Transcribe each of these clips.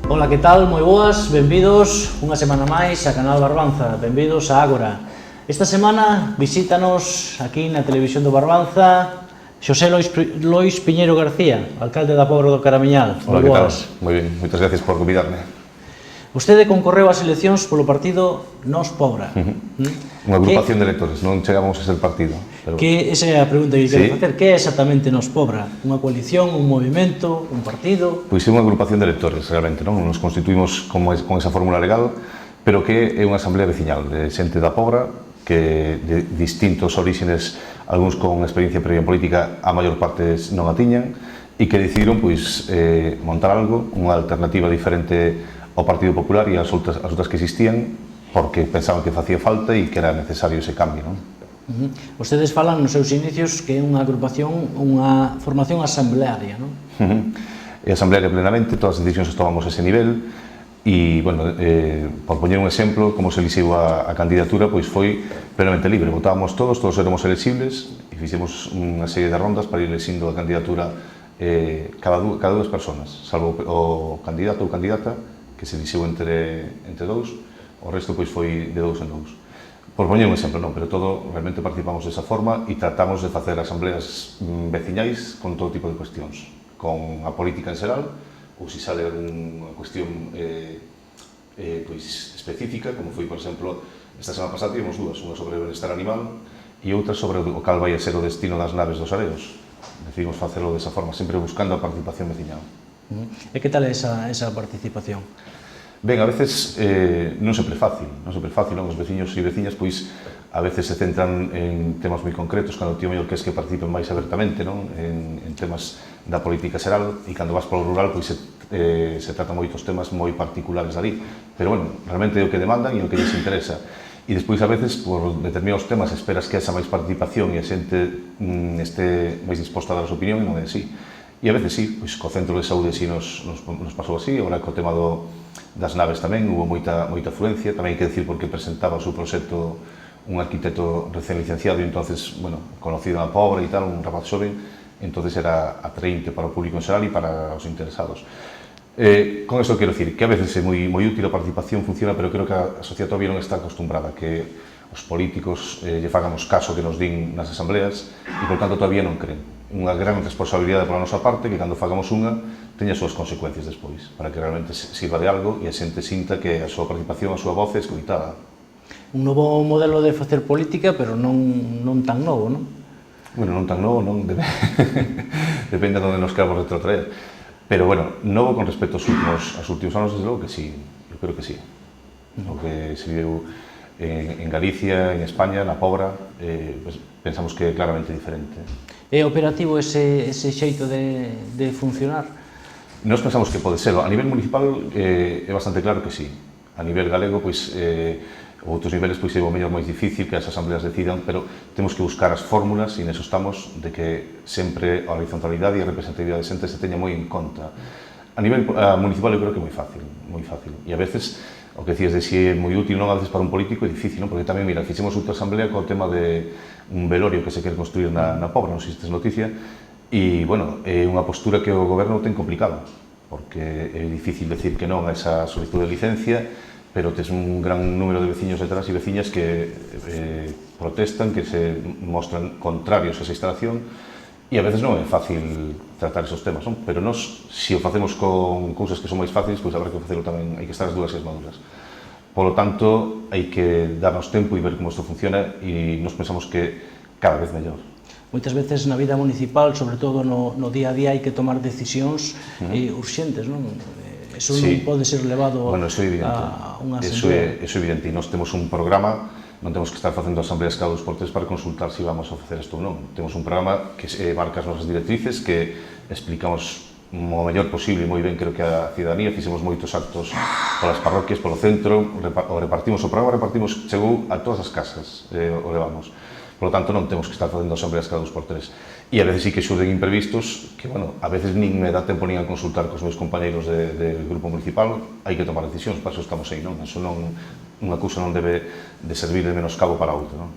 Ola, que tal? Moi boas, benvidos unha semana máis a Canal Barbanza, benvidos a Ágora. Esta semana visítanos aquí na televisión do Barbanza Xosé Lois Piñeiro García, alcalde da Pobra do Caramiñal. Ola, que tal? Moi ben, moitas gracias por convidarme. Vostede concorreu ás eleccións polo partido Nós Pobra. Unha agrupación de electores, non chegamos a ser partido. Esa é a pregunta que quero facer. Que é exactamente Nós Pobra? Unha coalición, un movimento, un partido? Pois é unha agrupación de electores, realmente, non? Nos constituímos con esa fórmula legal, pero que é unha asamblea veciñal de xente da Pobra, que de distintos orígenes, algúns con experiencia previa en política, a maior parte non a tiñan, e que decidiron montar algo, unha alternativa diferente ao Partido Popular e as outras que existían, porque pensaban que facía falta e que era necesario ese cambio, non? Vostedes falan nos seus inicios que é unha agrupación, unha formación asamblearia, non? É asamblearia plenamente, todas as decisións tomamos ese nivel e, bueno, por poñer un exemplo, como se elixiu a candidatura, pois foi plenamente libre, votábamos todos éramos elexibles e fixemos unha serie de rondas para ir elixindo a candidatura cada dúas persoas, salvo o candidato ou candidata que se elixiu entre dous, o resto pois foi de dous en dous. Por poñer un exemplo, non, pero todo realmente participamos desa forma e tratamos de facer asambleas veciñais con todo tipo de cuestións, con a política en xeral, ou se sale algunha cuestión específica, como foi, por exemplo, esta semana pasada tivemos dúas, unha sobre o benestar animal e outra sobre o cal vai a ser o destino das naves dos areos. Decidimos facelo desa forma, sempre buscando a participación veciñal. E que tal é esa participación? Ben, a veces non sempre é fácil, non? Os veciños e veciñas, pois, a veces se centran en temas moi concretos, cando o tío mellor que es que participen máis abertamente, non? En temas da política xeral, e cando vas polo rural, pois, se tratan moitos temas moi particulares ali. Pero, bueno, realmente é o que demandan e o que lles interesa. E despois, a veces, por determinados temas, esperas que haxa máis participación e a xente este máis disposta a dar a súa opinión e non é así. E a veces sí, pois co centro de saúde sí nos pasou así, agora co tema das naves tamén hubo moita afluencia, tamén hai que decir porque presentaba o seu proxecto un arquitecto recén licenciado e entonces, bueno, conocido na Pobra e tal, un rapaz xoven, entonces era atraínte para o público en xeral e para os interesados. Con isto quero dicir que a veces é moi útil a participación, funciona, pero creo que a sociedade todavía non está acostumbrada que os políticos lle fagamos caso que nos din nas asambleas e, por tanto, todavía non creen. Unha gran responsabilidade pola nosa parte que cando fagamos unha teña as súas consecuencias despois, para que realmente sirva de algo e a xente sinta que a súa participación, a súa voz é escoitada. Un novo modelo de facer política, pero non tan novo, non? Bueno, non tan novo, non depende de onde nos queramos retrotraer. Pero, bueno, novo con respecto aos últimos anos, desde logo que sí, eu creo que sí. O que se viveu en Galicia, en España, na Pobra, pensamos que é claramente diferente. É operativo ese xeito de funcionar? Nós pensamos que pode ser. A nivel municipal é bastante claro que sí. A nivel galego, pois, outros niveles, pois, é o mellor máis difícil que as asambleas decidan, pero temos que buscar as fórmulas e neso estamos de que sempre a horizontalidade e a representatividade de xente se teña moi en conta. A nivel municipal eu creo que é moi fácil. E a veces, o que decías de si é moi útil, non, a veces para un político é difícil, non? Porque tamén, mira, fixemos outra asamblea co tema de un velorio que se quere construir na Pobra, non sei se tes noticia, e, bueno, é unha postura que o goberno ten complicada, porque é difícil decir que non a esa solicitud de licencia, pero tes un gran número de veciños detrás e veciñas que protestan, que se mostran contrarios a esa instalación, e a veces non é fácil tratar esos temas, non? Pero nós, se o facemos con cousas que son máis fáciles, pois habrá que facelo tamén, hai que estar as dúas e as maduras. Polo tanto, hai que darnos tempo e ver como isto funciona e nos pensamos que cada vez mellor. Moitas veces na vida municipal, sobre todo no día a día, hai que tomar decisións urxentes, non? Eso non pode ser levado a unha asamblea. Eso é evidente, e nós temos un programa, non temos que estar facendo asambleas cada 2 por 3 para consultar se vamos a facer isto ou non. Temos un programa que marca as nosas directrices, que explicamos o mellor posible e moi ben, creo que a cidadanía, fixemos moitos actos polas parroquias, polo centro, repartimos o programa, chegou a todas as casas, o levamos. Por lo tanto, non temos que estar facendo asambleas cada 2 por 3. E a veces sí que xurden imprevistos, que, bueno, a veces nin me dá tempo nin a consultar cos meus compañeiros del grupo municipal, hai que tomar decisións, para eso estamos aí, non? Eso non, unha cousa non debe de servir de menoscabo para a outra, non?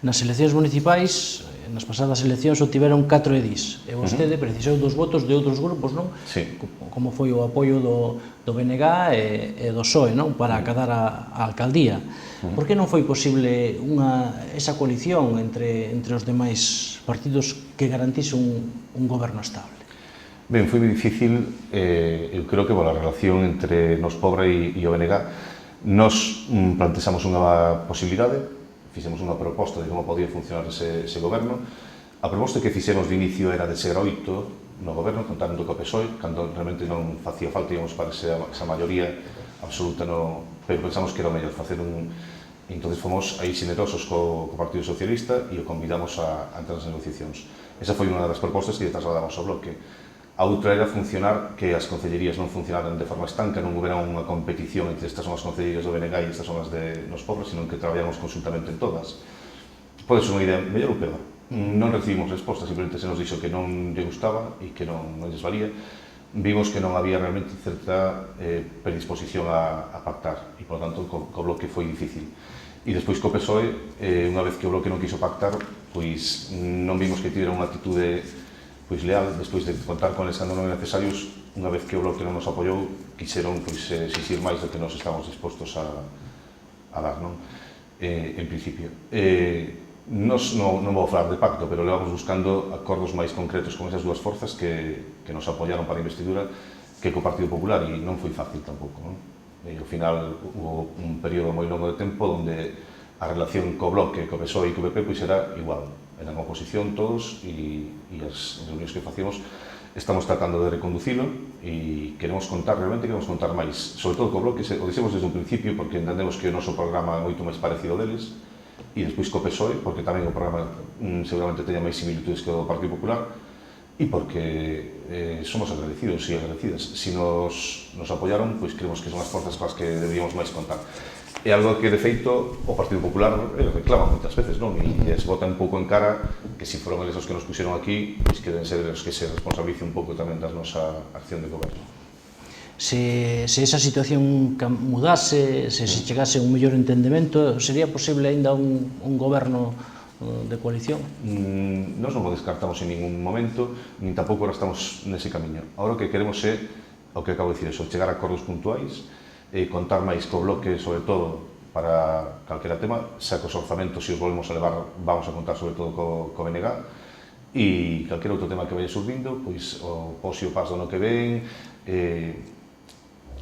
Nas eleccións municipais nas pasadas eleccións obtiveron 4 edís, e vostede precisou dos votos de outros grupos, non? Sí. Como foi o apoio do BNG e do PSOE, non? Para acadar a alcaldía. Por que non foi posible esa coalición entre os demais partidos que garantise un goberno estable? Ben, foi moi difícil, eu creo que pola relación entre Nos Pobra e o BNG. Nos plantexamos unha posibilidade, fixemos unha proposta de como podía funcionar ese goberno. A proposta que fixemos de inicio era de chegar a 8 no goberno, contando co PSOE, cando realmente non facía falta, íamos para esa maioría absoluta, pero pensamos que era o mellor facer un... Entón, fomos aí xenerosos co Partido Socialista e o convidamos a entrar nas negociacións. Esa foi unha das propostas que trasladamos ao bloque. A outra era funcionar, que as concellerías non funcionaran de forma estanca, non houbera unha competición entre estas son as concellerías do BNG e estas son as de Nos Pobres, sino que traballamos consultamente en todas. Pode ser unha idea mellor ou peor. Non recibimos resposta, simplemente se nos dixo que non lle gustaba e que non lles valía. Vimos que non había realmente certa predisposición a pactar e, por lo tanto, co bloque foi difícil. E despois co PSOE, unha vez que o bloque non quiso pactar, pois non vimos que tivera unha actitude leal, despois de contar con eles cando non eran necesarios. Unha vez que o bloque non nos apoiou, quixeron exixir máis do que nos estamos dispostos a dar, non? En principio. Nos non vou falar de pacto, pero levamos buscando acordos máis concretos con esas dúas forzas que nos apoiaron para a investidura que co Partido Popular, e non foi fácil tampouco, non? E ao final hubo un período moi longo de tempo onde a relación co bloque, co PSOE e co PP pois era igual. Eran oposición todos e as reunións que facíamos estamos tratando de reconducilo e queremos contar máis, sobre todo co bloque, o dixemos desde un principio porque entendemos que o noso programa é moito máis parecido deles, e despois co PSOE porque tamén o programa seguramente teña máis similitudes que o do Partido Popular, e porque somos agradecidos e agradecidas. Si nos apoyaron, pois creemos que son as forzas coas que deberíamos máis contar. É algo que, de feito, o Partido Popular reclama moitas veces, non? E es bota un pouco en cara que se foron eles os que nos puxeron aquí, pois que deben ser os que se responsabilice un pouco tamén da nosa acción de goberno. Se esa situación mudase, se chegase a un mellor entendemento, sería posible aínda un goberno de coalición? Nós non o descartamos en ningún momento, nin tampouco ahora estamos nese camiño. Ahora o que queremos é, o que acabo de dicir, chegar a acordos puntuais, contar máis co bloque, sobre todo, para calquera tema, xa que os orzamentos, se os volvemos a levar, vamos a contar sobre todo co BNG, e calquera outro tema que vaya surdindo, pois o pos e o pas do ano que ven,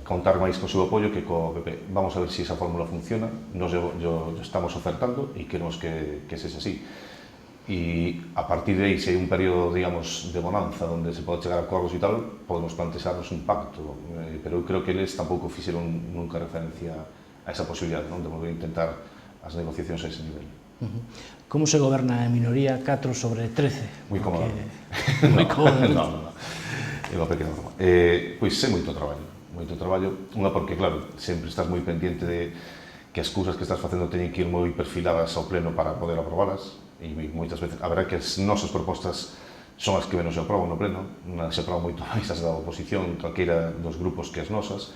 contar máis co seu apoio que co PP. Vamos a ver se esa fórmula funciona, nos estamos ofertando e queremos que sexa así. E a partir de aí, se hai un período, digamos, de bonanza onde se pode chegar a acordos e tal, podemos plantexarnos un pacto, pero eu creo que eles tampouco fixeron nunca referencia a esa posibilidade, non? De volver a intentar as negociacións a ese nivel. Como se goberna en minoría 4 sobre 13? Moi cómodo. Moi cómodo. Non. É unha pequena broma. Pois é moito traballo, unha porque, claro, sempre estás moi pendiente de que as cousas que estás facendo teñen que ir moi perfiladas ao pleno para poder aprobalas, e moitas veces, a verdade que as nosas propostas son as que menos se aproban no pleno, se aproban moito máis as da oposición, calqueira dos grupos que as nosas,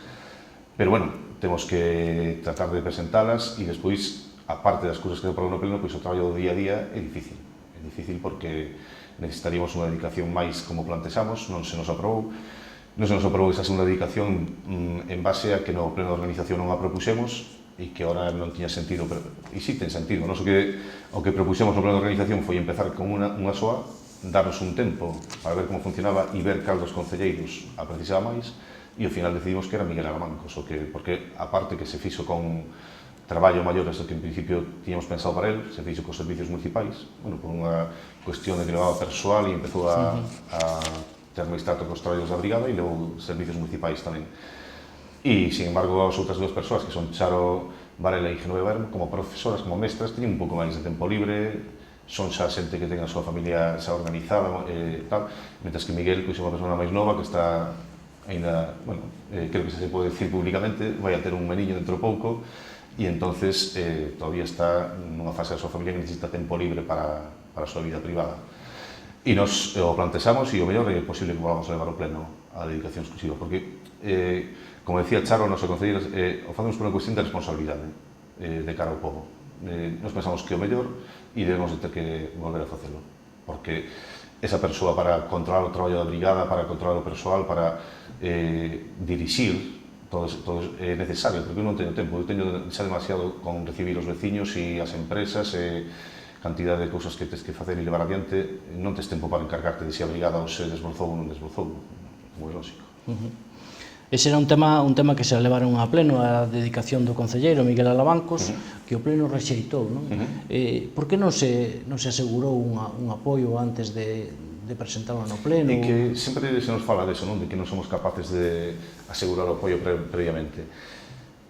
pero, bueno, temos que tratar de presentalas e despois, a parte das cousas que se aproban no pleno, pois o traballo do día a día é difícil porque necesitaríamos unha dedicación máis como plantexamos, non se nos aprobou esa segunda dedicación en base a que no pleno de organización non a propuxemos e que ahora non tiña sentido, e si ten sentido. O que propuxemos no pleno de organización foi empezar con unha soa, darnos un tempo para ver como funcionaba e ver cal dos concelleiros a precisaba máis, e ao final decidimos que era Miguel Aramancos, porque a parte que se fixo con traballo maior do que en principio tiñamos pensado para él, se fixo cos servicios municipais, por unha cuestión de que levaba persoal e empezou a ter máis trato cos traballos da brigada e levou servicios municipais tamén. E, sin embargo, as outras dúas persoas, que son Charo Varela e Genoveva Bermo, como profesoras, como mestras, teñen un pouco máis de tempo libre, son xa xente que ten a súa familia xa organizada e tal, mentras que Miguel é unha persona máis nova que está ainda, creo que se pode decir públicamente, vai a ter un meniño dentro pouco, e entonces todavía está nunha fase da súa familia que necesita tempo libre para a súa vida privada. E nos o plantexamos e o mellor é posible que volvamos a levar o pleno a dedicación exclusiva, porque, como decía Charo, a nosa concelleira, o facemos por unha cuestión de responsabilidade de cara ao povo. Nos pensamos que o mellor e debemos de ter que volver a facelo. porque esa persoa para controlar o traballo da brigada, para controlar o persoal, para dirixir, todo é necesario, porque eu non teño tempo, eu teño xa demasiado con recibir os veciños e as empresas, cantidad de cousas que tens que facer e levar adiante, non tes tempo para encargarte de se a brigada ou se desbrozou ou non desbrozou, como é lógico. Ese era un tema que se levaron a pleno, a dedicación do concelleiro Miguel Alabancos, que o pleno rexeitou, non? Por que non se asegurou un apoio antes de presentarlo no pleno? E que sempre se nos fala deso, non? De que non somos capaces de asegurar o apoio previamente.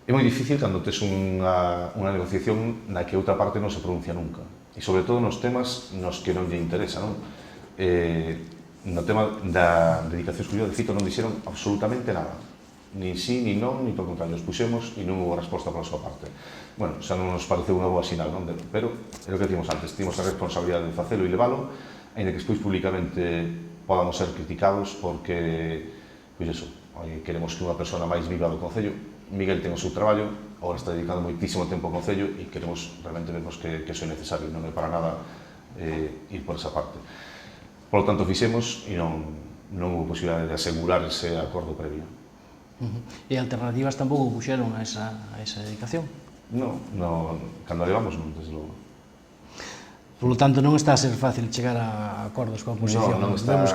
É moi difícil cando tes unha negociación na que outra parte non se pronuncia nunca. E sobre todo nos temas nos que non lle interesa, non? No tema da dedicación exclusiva de Fito non dixeron absolutamente nada. Ni sí, ni non, ni todo contrario. Os puxemos e non houve resposta pola súa parte. Bueno, xa non nos pareceu unha boa sinal, non? Pero é o que decimos antes, temos a responsabilidade de facelo e levalo, ainda que despois públicamente podamos ser criticados porque, pois eso, queremos que unha persona máis viva do Concello. Miguel ten o seu traballo, agora está dedicando moitísimo tempo ao Concello e queremos, realmente vemos que iso é necesario, non é para nada ir por esa parte. Por lo tanto, fixemos e non houve posibilidade de asegurar ese acordo previo. E alternativas tampouco puxeron a esa dedicación? Non, cando a levamos non, desde logo. Por lo tanto, non está a ser fácil chegar a acordos coa oposición. Non está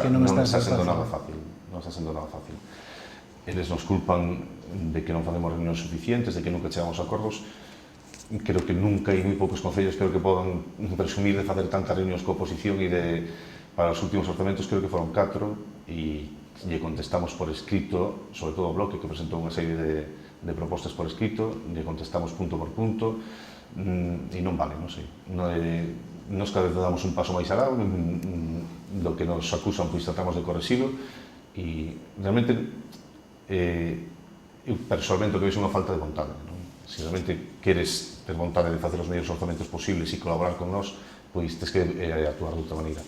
sendo nada fácil. Non está sendo nada fácil. Eles nos culpan de que non facemos reunións suficientes, de que nunca chegamos a acordos. Creo que nunca hai moi poucos concellos que podan presumir de facer tantas reunións coa oposición e para os últimos orzamentos creo que foron 4 e lle contestamos por escrito, sobre todo o Bloque, que presentou unha serie de propostas por escrito, lle contestamos punto por punto, e non vale, non sei. Nos cada vez damos un paso máis alá, do que nos acusan, pois tratamos de correxilo, e realmente, eu personalmente o que vexo unha falta de vontade. Se realmente queres ter vontade de facer os mellores orzamentos posibles e colaborar con nós, pois tens que actuar de outra maneira.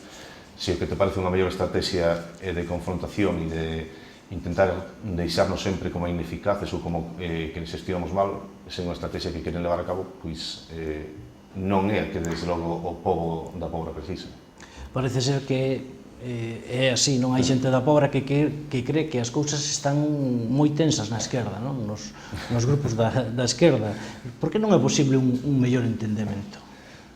Se o que te parece unha mellor estrategia é de confrontación e de intentar deixarnos sempre como ineficaces ou como que xestionamos mal, se é unha estrategia que queren levar a cabo, pois non é a que desde logo o pobo da Pobra precisa. Parece ser que é así, non hai xente da Pobra que cree que as cousas están moi tensas na esquerda, non? Nos grupos da esquerda. Por que non é posible un mellor entendemento?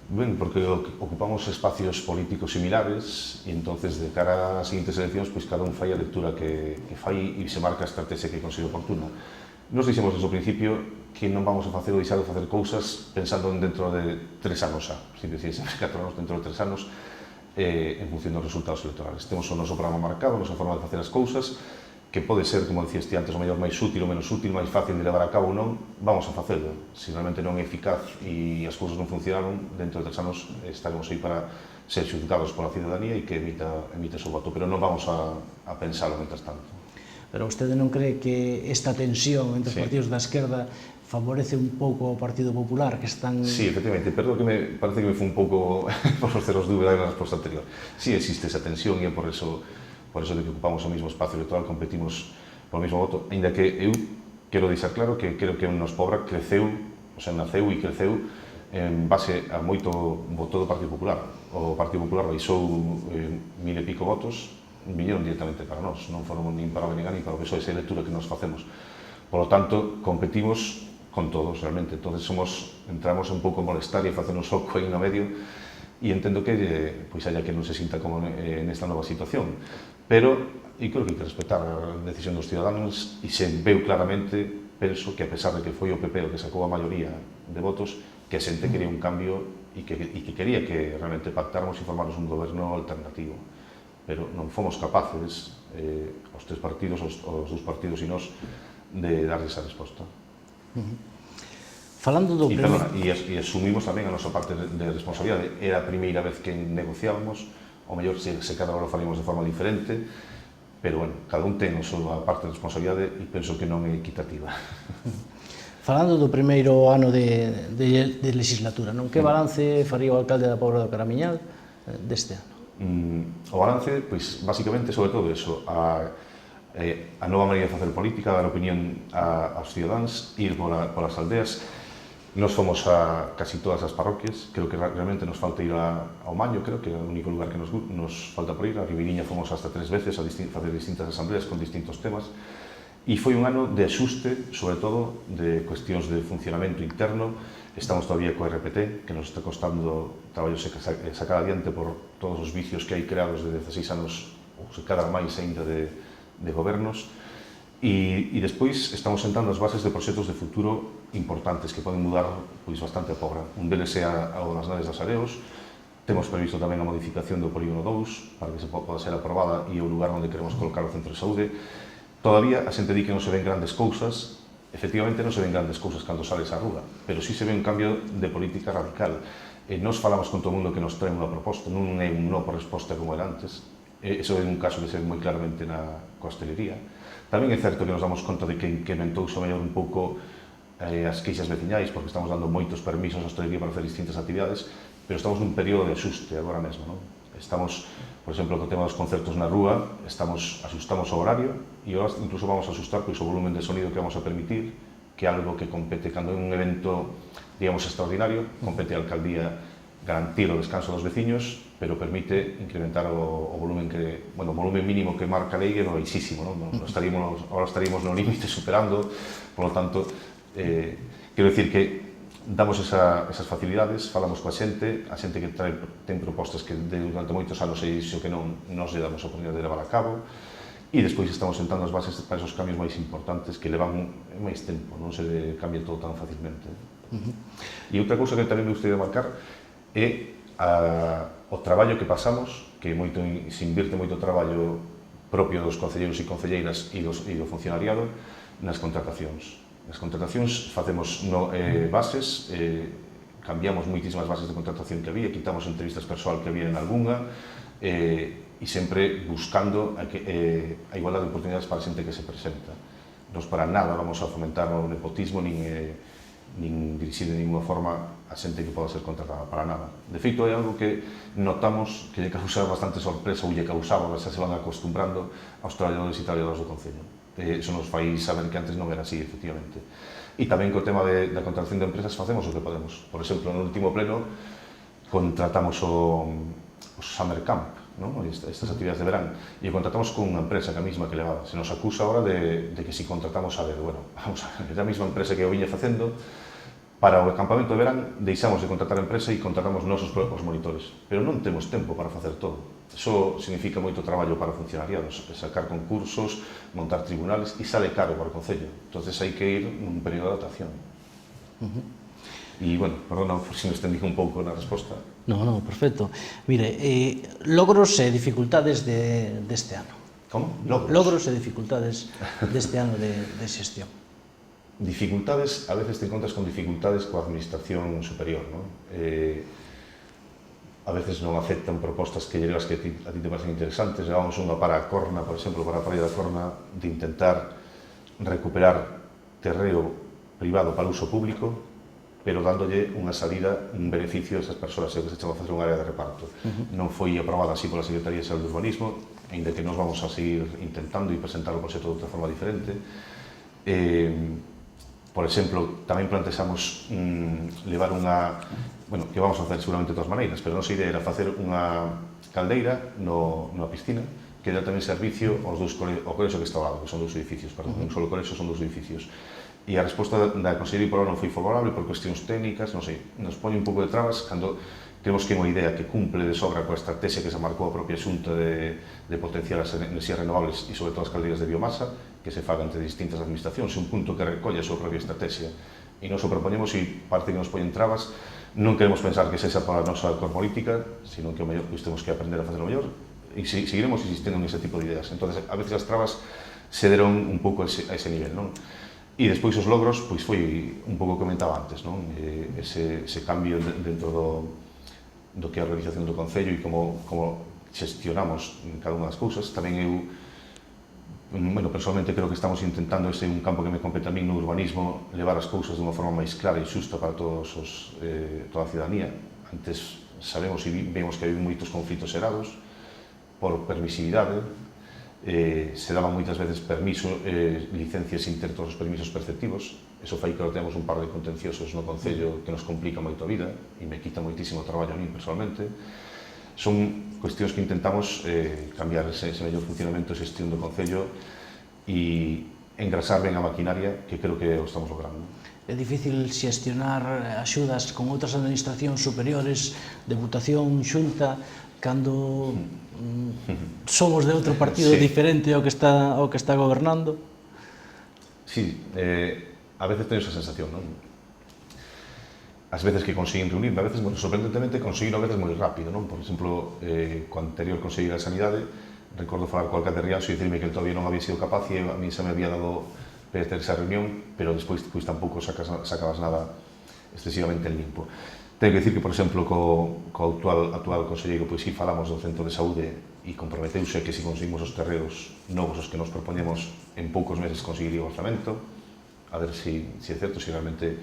Ben, porque ocupamos espacios políticos similares e entonces de cara ás seguintes eleccións pois cada un fai a lectura que fai e se marca a estrategia que considera oportuna. Nos dixemos desde o principio que non vamos a facer ou deixar de facer cousas pensando dentro de 3 anos xa, sin decir sempre 4 anos, dentro de 3 anos en función dos resultados electorales. Temos o noso programa marcado, a nosa forma de facer as cousas, que pode ser, como dicías ti antes, o mellor máis útil ou menos útil, máis fácil de levar a cabo ou non, vamos a facelo. Se realmente non é eficaz e as cousas non funcionaron, dentro de 3 anos estaremos aí para ser xuzgados pola cidadanía e que emita o seu voto, pero non vamos a pensalo mentras tanto. Pero vostede non cree que esta tensión entre os partidos da esquerda favorece un pouco ao Partido Popular, que están... Sí, efectivamente, perdón que parece que me foi un pouco por os ceros dúbida na resposta anterior. Sí existe esa tensión e é por eso de que ocupamos o mesmo espacio electoral, competimos polo mesmo voto, ainda que eu quero deixar claro que creo que Nos Pobra creceu, o sea, naceu e creceu en base a moito voto do Partido Popular. O Partido Popular baixou 1000 e pico votos, viñeron directamente para nós, non foron nin para o BNG nin para o PSOE, esa é a lectura que nos facemos. Por lo tanto, competimos con todos, realmente. Entonces entramos un pouco a molestar e a facer un soco aí no medio, e entendo que pois haya que non se sinta como nesta nova situación. Pero, e creo que hai que respetar a decisión dos ciudadanos, e se veu claramente, penso que a pesar de que foi o PP o que sacou a maioría de votos, que a xente quería un cambio e que quería que realmente pactáramos e formáramos un goberno alternativo. Pero non fomos capaces, os 3 partidos, os 2 partidos e nós, de darle esa resposta. Falando do primeiro... E asumimos tamén a nosa parte de responsabilidade. Era a primeira vez que negociábamos, o mellor se cada hora faríamos de forma diferente, pero, bueno, cada un ten a súa parte de responsabilidade e penso que non é equitativa. Falando do primeiro ano de legislatura, non? Que balance faría o alcalde da Pobra do Caramiñal deste ano? O balance, pois, basicamente, sobre todo eso, a nova maneira de facer política, dar opinión aos cidadáns, ir polas aldeas, Nos fomos a casi todas as parroquias, creo que realmente nos falta ir ao Maño, creo que é o único lugar que nos falta por ir. A Ribiriña fomos hasta 3 veces a facer distintas asambleas con distintos temas. E foi un ano de axuste, sobre todo, de cuestións de funcionamento interno. Estamos todavía co RPT, que nos está costando traballo sacar adiante por todos os vicios que hai creados de 16 anos, ou se cadra máis ainda de gobernos. E despois estamos sentando as bases de proxectos de futuro importantes que poden mudar bastante a Pobra. Un deles é o das Nades das Areos. Temos previsto tamén a modificación do Polígono 2 para que se poda ser aprobada e o lugar onde queremos colocar o centro de saúde. Todavía a xente di que non se ven grandes cousas. Efectivamente non se ven grandes cousas cando sales á rúa, pero sí se ve un cambio de política radical. Nos falamos con todo o mundo que nos traen unha proposta, non é un no por resposta como era antes. Iso é un caso que se ve moi claramente na hostelería. Tamén é certo que nos damos conta de que incrementouse o mellor un pouco as queixas veciñais, porque estamos dando moitos permisos á hostelería para facer distintas actividades, pero estamos nun período de axuste agora mesmo, non? Estamos, por exemplo, co tema dos concertos na rúa, axustamos o horario e agora incluso vamos a axustar o volumen de sonido que vamos a permitir, que é algo que compete, cando é un evento, digamos, extraordinario, compete a alcaldía garantir o descanso dos veciños, pero permite incrementar o volumen o volumen mínimo que marca a lei é baixísimo, non? Ahora estaríamos no límite superando, por lo tanto, quero dicir que damos esas facilidades, falamos coa xente, a xente que ten propostas que durante moitos anos é iso que non nos lle damos a oportunidade de levar a cabo, e despois estamos sentando as bases para esos cambios máis importantes que levan máis tempo, non se cambia todo tan facilmente. E outra cousa que tamén me gustaría marcar é o traballo que pasamos, que se invierte moito traballo propio dos concelleiros e concelleiras e do funcionariado nas contratacións. Nas contratacións facemos bases, cambiamos moitísimas bases de contratación que había, quitamos entrevistas persoal que había en algunha, e sempre buscando a igualdade de oportunidades para a xente que se presenta. Nos para nada vamos a fomentar o nepotismo nin dirixir de ninguna forma a xente que poda ser contratada, para nada. De feito, é algo que notamos que lle causa bastante sorpresa ou lle causaba, xa se van acostumbrando aos traballadores e traballadoras do Concello. Eso nos fai saber que antes non era así, efectivamente. E tamén co tema da contratación de empresas facemos o que podemos. Por exemplo, no último pleno contratamos o Summer Camp, estas actividades de verán, e contratamos con unha empresa que a mesma que levaba. Se nos acusa ahora de que si contratamos a ver, bueno, vamos a ver, é a mesma empresa que o viña facendo. Para o acampamento de verán deixamos de contratar a empresa e contratamos nosos propios monitores, pero non temos tempo para facer todo. Iso significa moito traballo para funcionariados, sacar concursos, montar tribunales, e sale caro para o Concello. Entón, hai que ir nun período de adaptación. E, bueno, perdona se me estendí un pouco na resposta. No, perfecto. Mire, logros e dificultades deste ano. Como? Logros e dificultades deste ano de xestión. Dificultades, a veces te encontras con dificultades coa administración superior, non? A veces non aceptan propostas que llegas que a ti te parecen interesantes. Levamos unha para a Corna, por exemplo, para a Praia da Corna, de intentar recuperar terreo privado para uso público, pero dándolle unha salida, un beneficio a esas persoas que se chama a facer unha área de reparto. Non foi aprobada así pola Secretaría de Urbanismo, ainda que nos vamos a seguir intentando e presentar o proxecto de outra forma diferente. Por exemplo, tamén plantexamos levar unha... Bueno, que vamos a facer seguramente de todas maneiras, pero a nosa idea era facer unha caldeira na piscina que dá tamén servicio ao colexo que está ao lado, que son dous edificios, perdón, un solo colexo son dous edificios. E a resposta da Consellería por ahora non foi favorable por cuestións técnicas, non sei, nos pone un pouco de trabas cando temos que é unha idea que cumple de sobra coa estrategia que se marcou a propia Xunta de potenciar as enerxías renovables e sobre todo as caldeiras de biomasa, que se faga entre distintas administracións, é un punto que recolle a súa propia estrategia. E nos o propoñemos e parte que nos poñen trabas, non queremos pensar que sexa para a nosa cor política, sino que o mellor temos que aprender a facer o mellor e seguiremos insistindo en ese tipo de ideas. Entón, a veces as trabas se deron un pouco a ese nivel, non? E despois os logros, pois foi un pouco comentaba antes, non? Ese cambio dentro do que é a organización do Concello e como xestionamos cada unha das cousas. Tamén eu, personalmente creo que estamos intentando, ese é un campo que me compete a mí no urbanismo, levar as cousas de unha forma máis clara e xusta para toda a ciudadanía. Antes sabemos e vemos que hai moitos conflitos xerados por permisividade, se daban moitas veces licencias sin ter todos os permisos perceptivos. Eso fai que temos un par de contenciosos no Concello que nos complica moito a vida e me quita moitísimo traballo a mí personalmente. Son cuestións que intentamos cambiar ese mellor funcionamento e xestión do Concello e engrasar ben a maquinaria, que creo que o estamos logrando. É difícil xestionar axudas con outras administracións superiores, Deputación, Xunta, cando somos de outro partido diferente ao que está gobernando? Sí, a veces teño esa sensación, non? As veces que consiguen reunirme, a veces, sorprendentemente, conseguiro a veces moi rápido, non? Por exemplo, co anterior Conselleiro da Sanidade, recordo falar co alcalde Rianxo e dicirme que el todavía non había sido capaz e a mí se me había dado ter esa reunión, pero despois tampouco sacabas nada excesivamente en limpo. Tenho que dicir que, por exemplo, co actual conselleiro, pois sí falamos do centro de saúde e comprometeuse que se conseguimos os terreos novos os que nos propoñemos en poucos meses conseguiría o orzamento, a ver se é certo, se realmente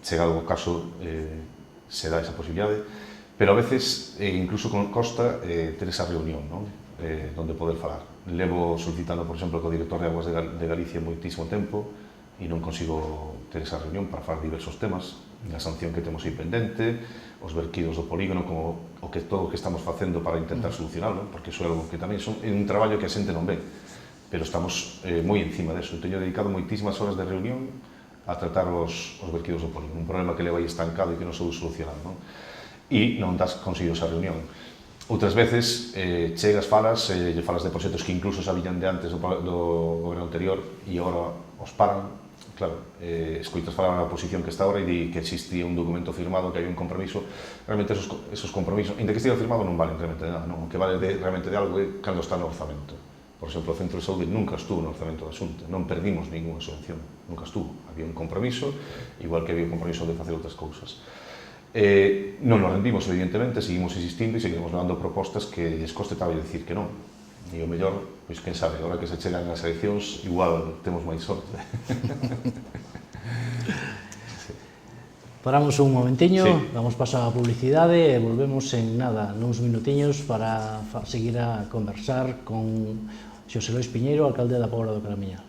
chegado o caso se dá esa posibilidade, pero a veces incluso costa ter esa reunión, non? Donde poder falar. Levo solicitando, por exemplo, co director de Aguas de Galicia moitísimo tempo e non consigo ter esa reunión para falar diversos temas, a sanción que temos aí pendente, os verquidos do polígono, como todo o que estamos facendo para intentar solucionarlo, porque iso é algo que tamén é un traballo que a xente non ve, pero estamos moi encima deso. Teño dedicado moitísimas horas de reunión a tratar os verquidos do polígono, un problema que leva aí estancado e que non se solucionar, non? E non das conseguido esa reunión. Outras veces chegas, falas de proxectos que incluso sabían de antes do goberno anterior e agora os paran. Claro, escoitas falar na oposición que está agora e di que existía un documento firmado, que hai un compromiso. Realmente esos compromisos, ainda que estiga firmado, non valen realmente de nada, non? O que vale realmente de algo é cando está no orzamento. Por exemplo, o Centro de Saúde nunca estuvo no orzamento da Xunta, non perdimos ninguna subvención, nunca estuvo. Había un compromiso, igual que había un compromiso de facer outras cousas. Non nos rendimos, evidentemente, seguimos insistindo e seguimos levando propostas que lles coste tal decir que non. E o mellor, pois quen sabe, agora que se chegan as eleccións, igual temos máis sorte. Paramos un momentiño, damos paso á publicidade e volvemos en nada, nuns minutiños para seguir a conversar con Xosé Lois Piñeiro, alcalde da Pobra do Caramiñal.